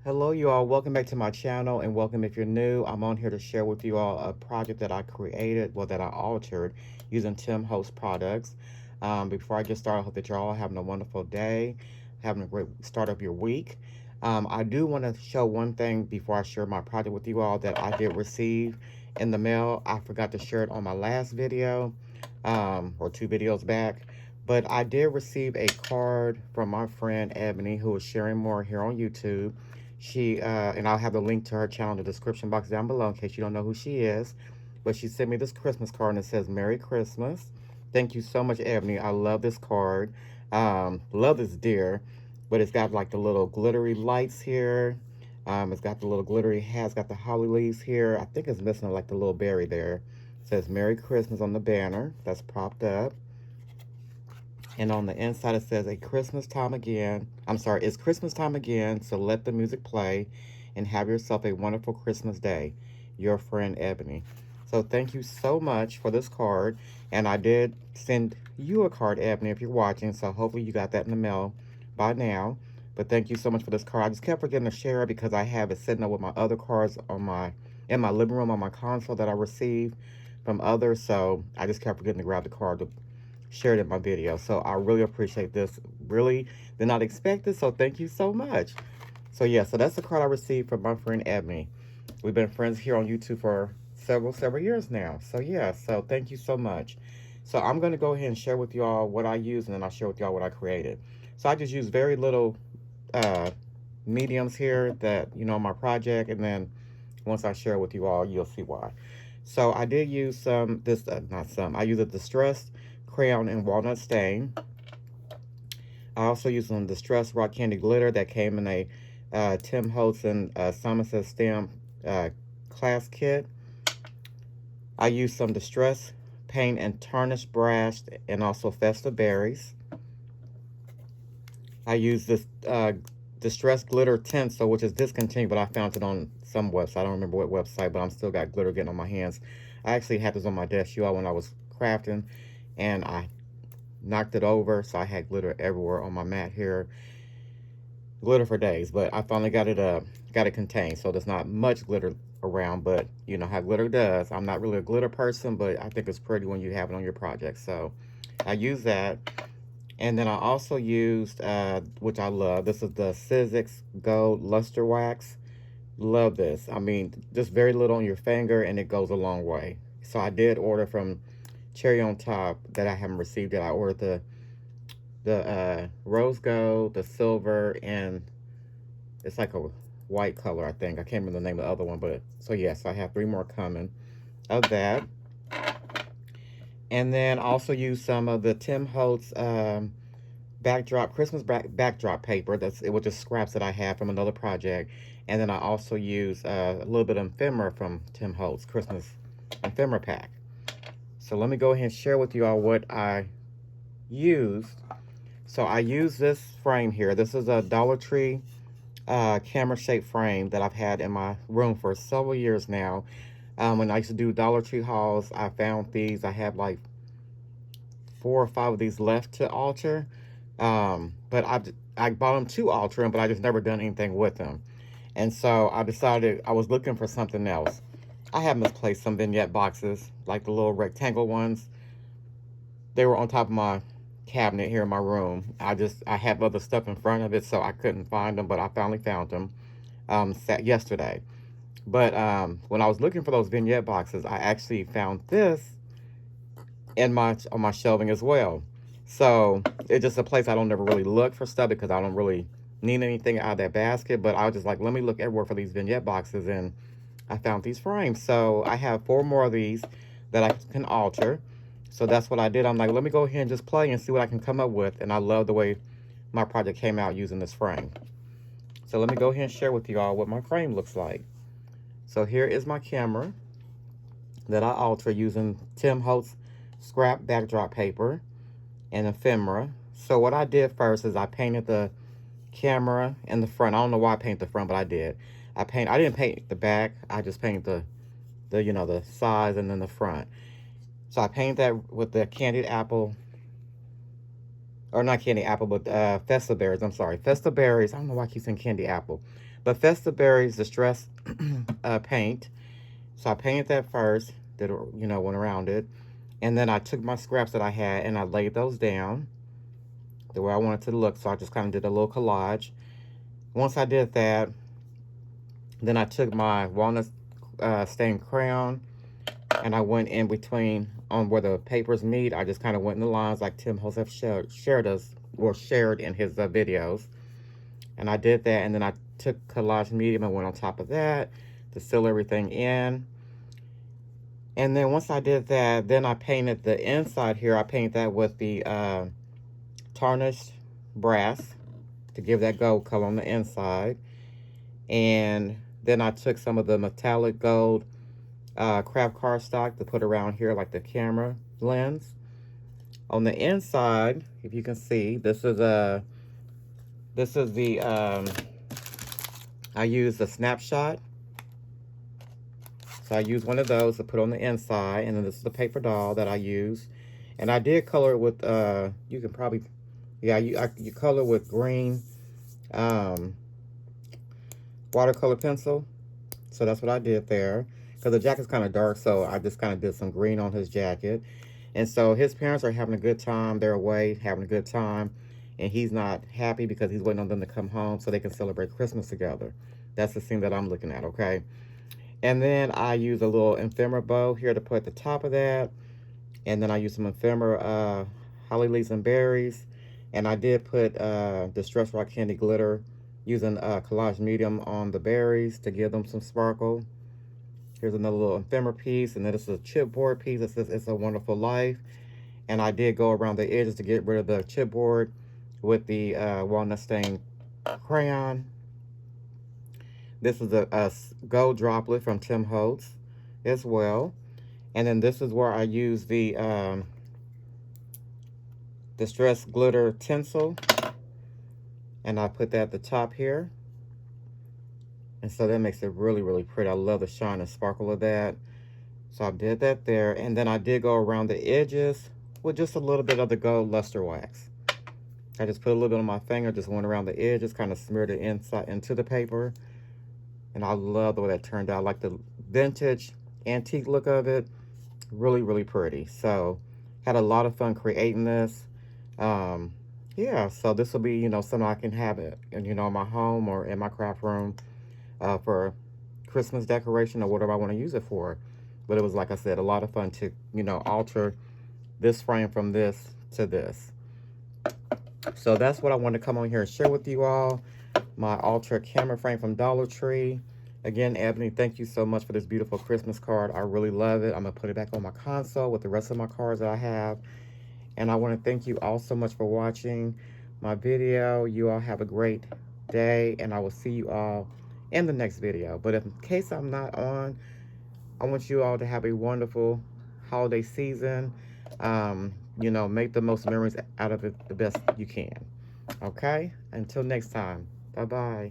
Hello, you all. Welcome back to my channel, and welcome if you're new. I'm on here to share with you all a project that I created, well, that I altered using Tim Holtz products. Before I get started, I hope that you're all having a wonderful day, having a great start of your week. I do want to show one thing before I share my project with you all that I did receive in the mail. I forgot to share it on my last video, or two videos back. But I did receive a card from my friend Ebony, who is Sharingmoore here on YouTube. And I'll have the link to her channel in the description box down below in case you don't know who she is. But she sent me this Christmas card and it says Merry Christmas. Thank you so much, Ebony. I love this card. Love this deer. But it's got like the little glittery lights here. It's got the little glittery hat. It's got the holly leaves here. I think it's missing like the little berry there. It says Merry Christmas on the banner. That's propped up. And on the inside, it says, "A Christmas time again. I'm sorry, it's Christmas time again, so let the music play and have yourself a wonderful Christmas day. Your friend, Ebony." So thank you so much for this card. And I did send you a card, Ebony, if you're watching. So hopefully you got that in the mail by now. But thank you so much for this card. I just kept forgetting to share it because I have it sitting up with my other cards in my living room on my console that I received from others. So I just kept forgetting to grab the card to shared in my video. So I really appreciate this. Really did not expect this, so thank you so much. So yeah, so that's the card I received from my friend Ebony. We've been friends here on YouTube for several years now. So yeah, so thank you so much. So I'm going to go ahead and share with you all what I use, and then I'll share with y'all what I created. So I just use very little uh, mediums here that, my project, and then once I share with you all, you'll see why. So I did use I use a distressed crayon and walnut stain. I also used some distressed rock candy glitter that came in a Tim Holtz and Somerset Stamp class kit. I used some distressed paint and tarnish brass and also festive berries. I used this distressed glitter tinsel, which is discontinued, but I found it on some website. I don't remember what website, but I'm still got glitter getting on my hands. I actually had this on my desk, you all, when I was crafting, and I knocked it over, so I had glitter everywhere on my mat here. Glitter for days, but I finally got it contained, so there's not much glitter around, but you know how glitter does. I'm not really a glitter person, but I think it's pretty when you have it on your project. So I use that. And then I also used, which I love, this is the Sizzix Gold Luster Wax. Love this. I mean, just very little on your finger, and it goes a long way. So I did order from Cherry on Top that I haven't received yet. I ordered the rose gold, the silver, and it's like a white color, I think. I can't remember the name of the other one, but so yes, I have 3 more coming of that. And then also use some of the Tim Holtz Christmas backdrop paper. It was just scraps that I have from another project. And then I also use a little bit of ephemera from Tim Holtz Christmas ephemera pack. So let me go ahead and share with you all what I used. So I use this frame here. This is a Dollar Tree camera shaped frame that I've had in my room for several years now. When I used to do Dollar Tree hauls, I found these. I have like 4 or 5 of these left to alter. But I bought them to alter them, but I just never done anything with them. And so I decided I was looking for something else. I have misplaced some vignette boxes, like the little rectangle ones. They were on top of my cabinet here in my room. I have other stuff in front of it, so I couldn't find them, but I finally found them yesterday. But when I was looking for those vignette boxes, I actually found this on my shelving as well. So it's just a place I don't ever really look for stuff because I don't really need anything out of that basket. But I was just like, let me look everywhere for these vignette boxes, and I found these frames. So I have 4 more of these that I can alter. So that's what I did. I'm like, let me go ahead and just play and see what I can come up with. And I love the way my project came out using this frame. So let me go ahead and share with you all what my frame looks like. So here is my camera that I alter using Tim Holtz scrap backdrop paper and ephemera. So what I did first is I painted the camera in the front. I don't know why I painted the front, but I did. I didn't paint the back. I just painted the sides and then the front. So I painted that with the candied apple or not candy apple, but festive berries. I'm sorry, festive berries. I don't know why I keep saying candy apple, but festive berries distress paint. So I painted that first, did went around it, and then I took my scraps that I had and I laid those down the way I wanted to look. So I just kind of did a little collage. Once I did that, then I took my walnut stained crayon and I went in between on where the papers meet. I just kind of went in the lines like Tim Holtz have shared in his videos. And I did that, and then I took collage medium and went on top of that to seal everything in. And then once I did that, then I painted the inside here. I painted that with the tarnished brass to give that gold color on the inside. And then I took some of the metallic gold craft cardstock to put around here like the camera lens. On the inside, if you can see, this is the I used a snapshot. So I used one of those to put on the inside, and then this is the paper doll that I used. And I did color it with you can probably, yeah, you color with green watercolor pencil. So that's what I did there, because the jacket's kind of dark, so I just kind of did some green on his jacket. And so his parents are having a good time. They're away having a good time, and he's not happy because he's waiting on them to come home so they can celebrate Christmas together. That's the scene that I'm looking at, okay? And then I use a little ephemera bow here to put at the top of that. And then I use some ephemera holly leaves and berries. And I did put Distress Rock Candy glitter using collage medium on the berries to give them some sparkle. Here's another little ephemera piece, and then this is a chipboard piece that says It's a Wonderful Life. And I did go around the edges to get rid of the chipboard with the walnut stained crayon. This is a gold droplet from Tim Holtz as well. And then this is where I use the Distress Glitter Tinsel. And I put that at the top here. And so that makes it really, really pretty. I love the shine and sparkle of that. So I did that there. And then I did go around the edges with just a little bit of the gold luster wax. I just put a little bit on my finger, just went around the edges, kind of smeared it inside into the paper. And I love the way that turned out. I like the vintage antique look of it. Really, really pretty. So had a lot of fun creating this. Yeah, so this will be, something I can have it, in my home or in my craft room for Christmas decoration or whatever I want to use it for. But it was, like I said, a lot of fun to, alter this frame from this to this. So that's what I want to come on here and share with you all. My Ultra camera frame from Dollar Tree. Again, Ebony, thank you so much for this beautiful Christmas card. I really love it. I'm going to put it back on my console with the rest of my cards that I have. And I want to thank you all so much for watching my video. You all have a great day, and I will see you all in the next video. But in case I'm not on, I want you all to have a wonderful holiday season. Make the most memories out of it the best you can. Okay? Until next time. Bye-bye.